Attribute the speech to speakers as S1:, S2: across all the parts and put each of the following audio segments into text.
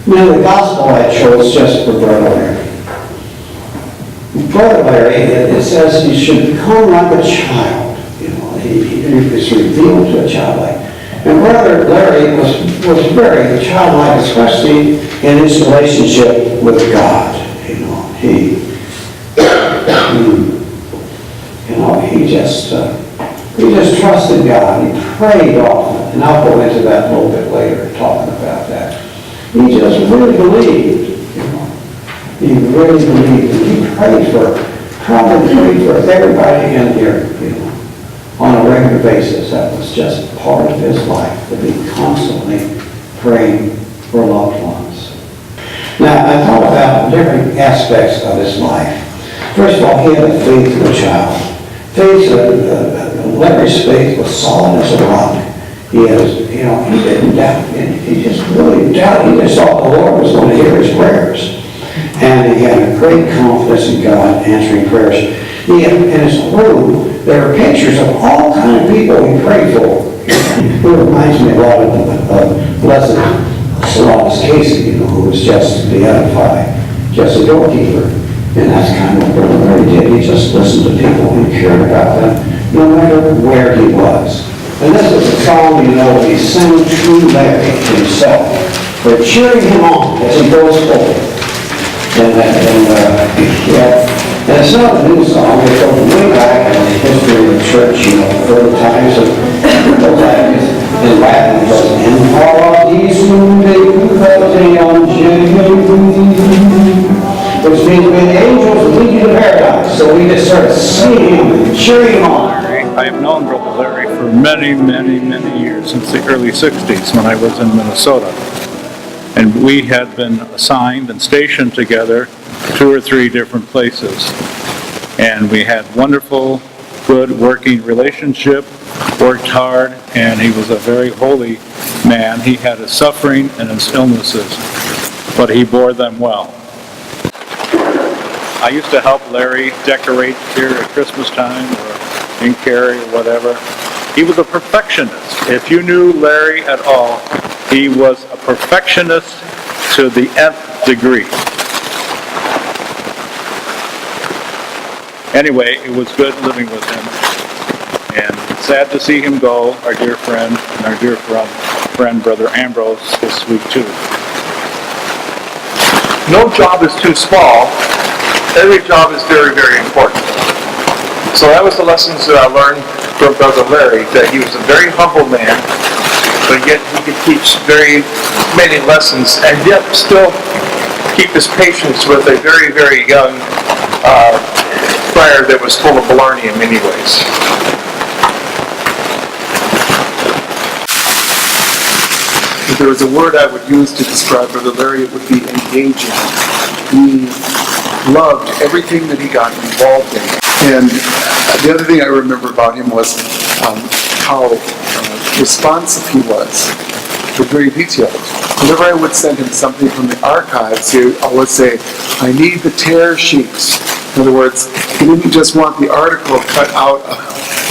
S1: Now, the gospel I chose just for Brother Larry. Brother Larry, it says he should become like a child. You know, he is revealed to a childlike. And Brother Larry was very childlike, especially in his relationship with God. You know, he just trusted God. He prayed often, and I'll go into that a little bit later, talking about that. He just really believed, you know. He really believed. And he probably prayed for everybody in here, you know, on a regular basis. That was just part of his life, to be constantly praying for loved ones. Now, I thought about different aspects of his life. First of all, he had a faith of a child. Larry's faith was solid as a rock. He didn't doubt. He just really doubted. He just thought the Lord was going to hear his prayers. And he had a great confidence in God answering prayers. In his room, there were pictures of all kinds of people he prayed for. It reminds me a lot of Blessed Solace Casey, who was just beatified, just a doorkeeper. And that's kind of what Brother Larry did. He just listened to people and cared about them, no matter where he was. And this is a song, he sang to Larry himself for cheering him on as he goes forward. And it's not a new song. It goes way back in the history of the church, early times of in Latin, it goes, in Paradisum which means may the angels lead you to paradise. So we just started singing him and cheering him on.
S2: I have known Brother Larry for many, many, many years, since the early 60s when I was in Minnesota. And we had been assigned and stationed together 2 or 3 different places. And we had wonderful, good working relationship, worked hard, and he was a very holy man. He had his suffering and his illnesses, but he bore them well. I used to help Larry decorate here at Christmas time or in Cary or whatever. He was a perfectionist. If you knew Larry at all, he was a perfectionist to the nth degree. Anyway, it was good living with him. And sad to see him go, our dear friend, and our dear friend Brother Ambrose this week too.
S3: No job is too small. Every job is very, very important. So that was the lessons that I learned from Brother Larry, that he was a very humble man, but yet he could teach very many lessons and yet still keep his patience with a very, very young friar that was full of baloney in many ways. If there was a word I would use to describe Brother Larry, it would be engaging. He loved everything that he got involved in. And the other thing I remember about him was how responsive he was. He was very detailed. Whenever I would send him something from the archives, he would always say, I need the tear sheets. In other words, he didn't just want the article cut out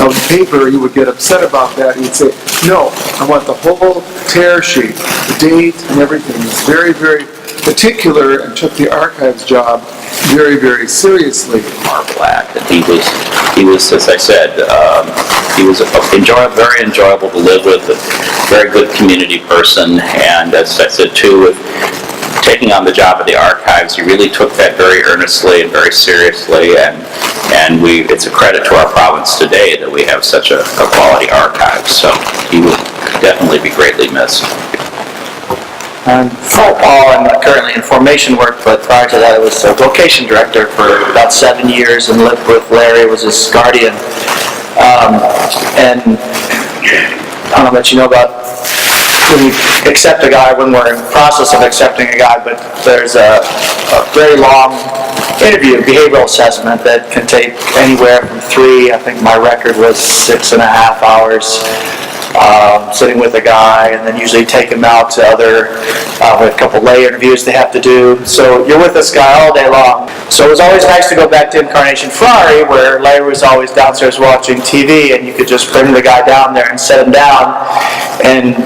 S3: of the paper. He would get upset about that. He would say, no, I want the whole tear sheet, the date and everything. He was very, very particular and took the archives job very, very seriously.
S4: Marvel at that he was, as I said, he was very enjoyable to live with, a very good community person, and as I said too, with taking on the job of the archives, he really took that very earnestly and very seriously, and it's a credit to our province today that we have such a quality archive. So he will definitely be greatly missed.
S5: I'm Paul. I'm currently in formation work, but prior to that I was a vocation director for about 7 years and lived with Larry, was his guardian. And I don't know that you know about when you accept a guy, when we're in the process of accepting a guy, but there's a very long interview, behavioral assessment that can take anywhere from 3, I think my record was 6.5 hours, sitting with a guy, and then usually take him out to other, a couple lay interviews they have to do. So you're with this guy all day long. So it was always nice to go back to Incarnation Friar, where Larry was always downstairs watching TV, and you could just bring the guy down there and set him down, and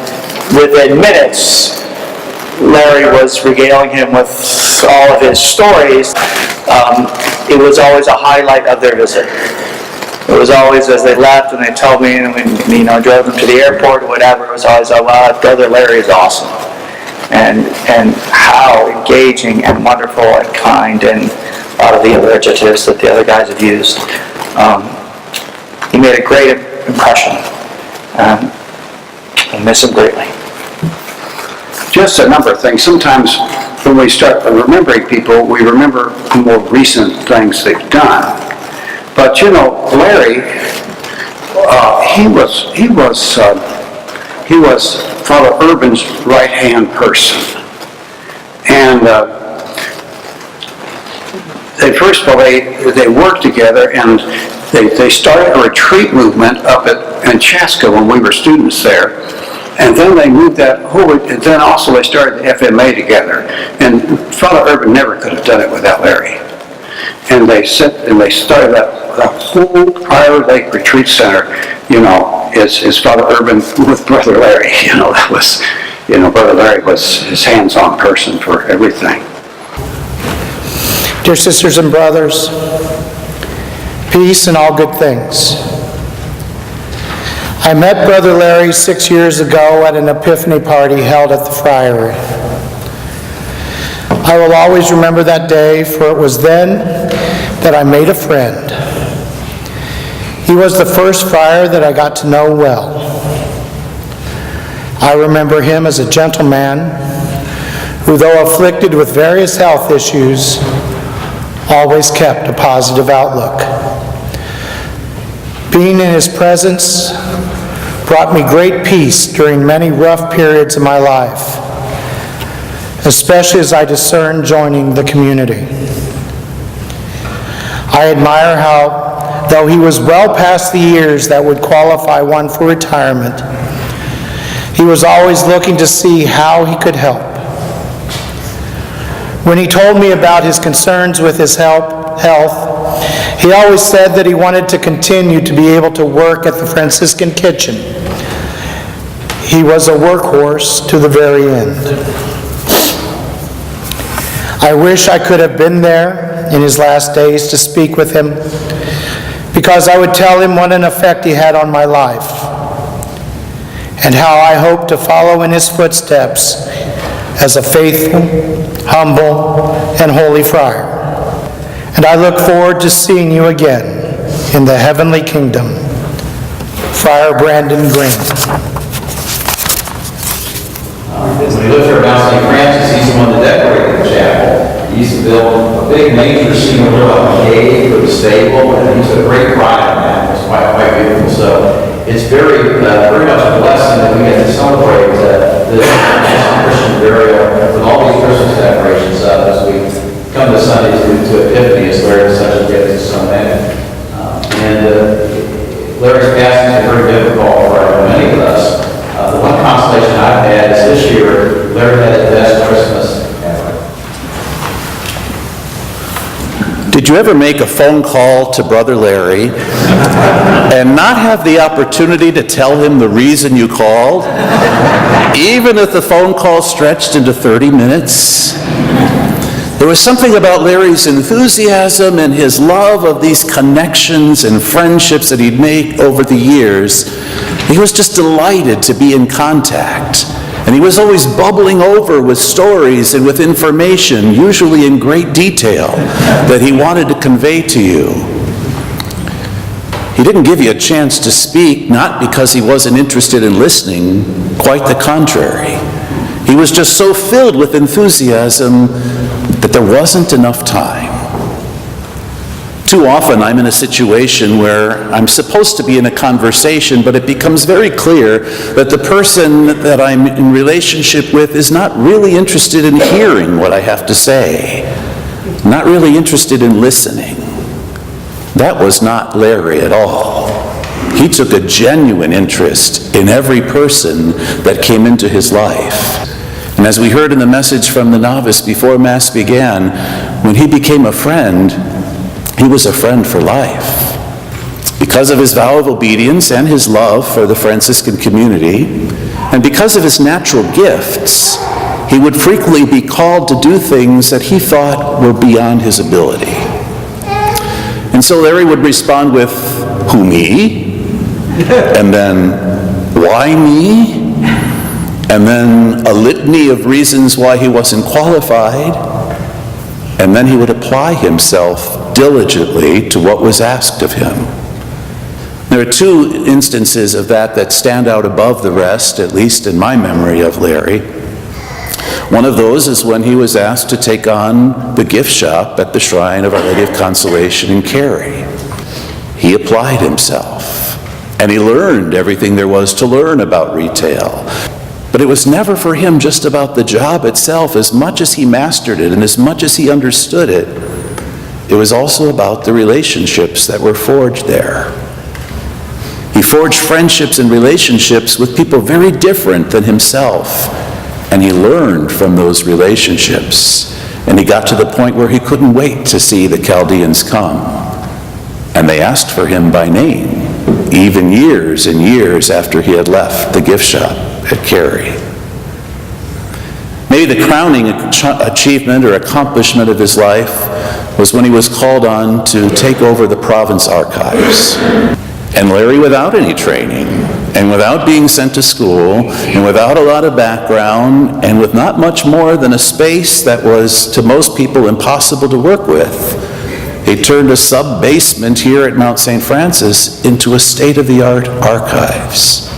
S5: within minutes, Larry was regaling him with all of his stories. It was always a highlight of their visit. It was always, as they left and they told me, and we, drove them to the airport or whatever, it was always, oh, wow, Brother Larry is awesome. And how engaging and wonderful and kind, and a lot of the other adjectives that the other guys have used. He made a great impression. I miss him greatly.
S1: Just a number of things. Sometimes when we start remembering people, we remember more recent things they've done. But Larry, he was Father Urban's right-hand person, and they worked together, and they started a retreat movement up in Chaska when we were students there. And then they moved that whole, and then also they started the FMA together. And Father Urban never could have done it without Larry. And they started that whole Prior Lake Retreat Center, is Father Urban with Brother Larry. That was, Brother Larry was his hands-on person for everything.
S6: Dear sisters and brothers, peace and all good things. I met Brother Larry 6 years ago at an Epiphany party held at the Friar. I will always remember that day, for it was then that I made a friend. He was the first friar that I got to know well. I remember him as a gentleman who, though afflicted with various health issues, always kept a positive outlook. Being in his presence brought me great peace during many rough periods of my life, especially as I discerned joining the community. I admire how, though he was well past the years that would qualify one for retirement, he was always looking to see how he could help. When he told me about his concerns with his health, he always said that he wanted to continue to be able to work at the Franciscan kitchen. He was a workhorse to the very end. I wish I could have been there in his last days to speak with him, because I would tell him what an effect he had on my life, and how I hope to follow in his footsteps as a faithful, humble, and holy friar. And I look forward to seeing you again in the heavenly kingdom. Friar Brandon Green.
S7: When he lived here in St. Francis, he's the one that decorated the chapel. He used to build a big manger scene over like a cave or a stable, and he took great pride in that. It was quite beautiful. So it's very much a blessing that we get to celebrate this Christian burial with all these Christmas decorations as we come to Sunday to Epiphany, as Larry such a gift to so many. Larry's passing is very difficult for many of us. The one consolation I've had is this year, Larry had the best Christmas ever.
S8: Did you ever make a phone call to Brother Larry and not have the opportunity to tell him the reason you called, even if the phone call stretched into 30 minutes? There was something about Larry's enthusiasm and his love of these connections and friendships that he'd made over the years. He was just delighted to be in contact. And he was always bubbling over with stories and with information, usually in great detail, that he wanted to convey to you. He didn't give you a chance to speak, not because he wasn't interested in listening, quite the contrary. He was just so filled with enthusiasm that there wasn't enough time. Too often I'm in a situation where I'm supposed to be in a conversation, but it becomes very clear that the person that I'm in relationship with is not really interested in hearing what I have to say, not really interested in listening. That was not Larry at all. He took a genuine interest in every person that came into his life. And as we heard in the message from the novice before Mass began, when he became a friend, he was a friend for life. Because of his vow of obedience and his love for the Franciscan community, and because of his natural gifts, he would frequently be called to do things that he thought were beyond his ability. And so Larry would respond with, "Who, me?" And then, "Why me?" And then a litany of reasons why he wasn't qualified. And then he would apply himself diligently to what was asked of him. There are two instances of that stand out above the rest, at least in my memory of Larry. One of those is when he was asked to take on the gift shop at the Shrine of Our Lady of Consolation in Cary. He applied himself, and he learned everything there was to learn about retail. But it was never for him just about the job itself. As much as he mastered it and as much as he understood it, it was also about the relationships that were forged there. He forged friendships and relationships with people very different than himself, and he learned from those relationships. And he got to the point where he couldn't wait to see the Chaldeans come. And they asked for him by name, even years and years after he had left the gift shop at Cary. Maybe the crowning achievement or accomplishment of his life was when he was called on to take over the province archives. And Larry, without any training, and without being sent to school, and without a lot of background, and with not much more than a space that was, to most people, impossible to work with, he turned a sub-basement here at Mount St. Francis into a state-of-the-art archives.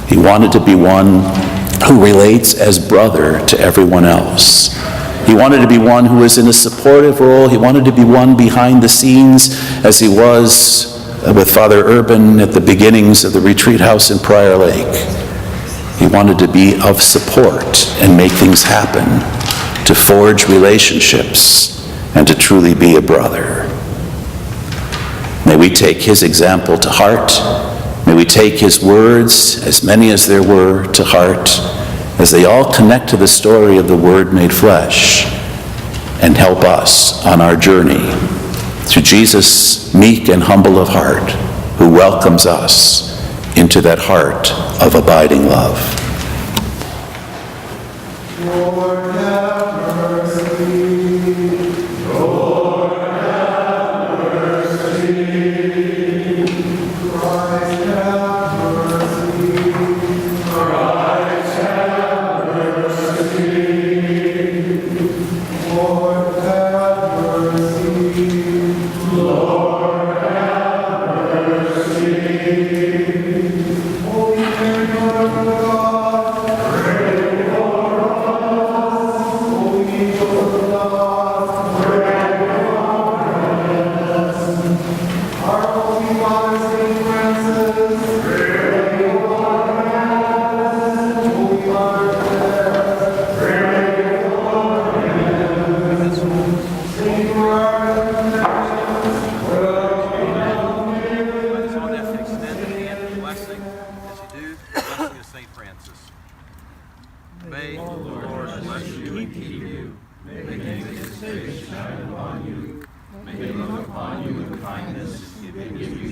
S8: He wanted to be one who relates as brother to everyone else. He wanted to be one who was in a supportive role. He wanted to be one behind the scenes, as he was with Father Urban at the beginnings of the retreat house in Friar Lake. He wanted to be of support and make things happen, to forge relationships, and to truly be a brother. May we take his example to heart. May we take his words, as many as there were, to heart, as they all connect to the story of the Word made flesh, and help us on our journey to Jesus, meek and humble of heart, who welcomes us into that heart of abiding love.
S3: Lord, have mercy. Lord, have mercy. Christ, have mercy. Christ, have mercy. Lord, have mercy. Lord, have mercy. Holy Mary, Mother of God, pray for us. Holy angels of God, pray for us. Our Holy Father, Saint Francis, pray for us. Holy Mother Teresa, pray for us. Saint Friar,
S7: On that extend the hand of blessing as you do the blessing of St. Francis. May the Lord bless you and keep you. May he make his face shine upon you. May he look upon you with kindness and give you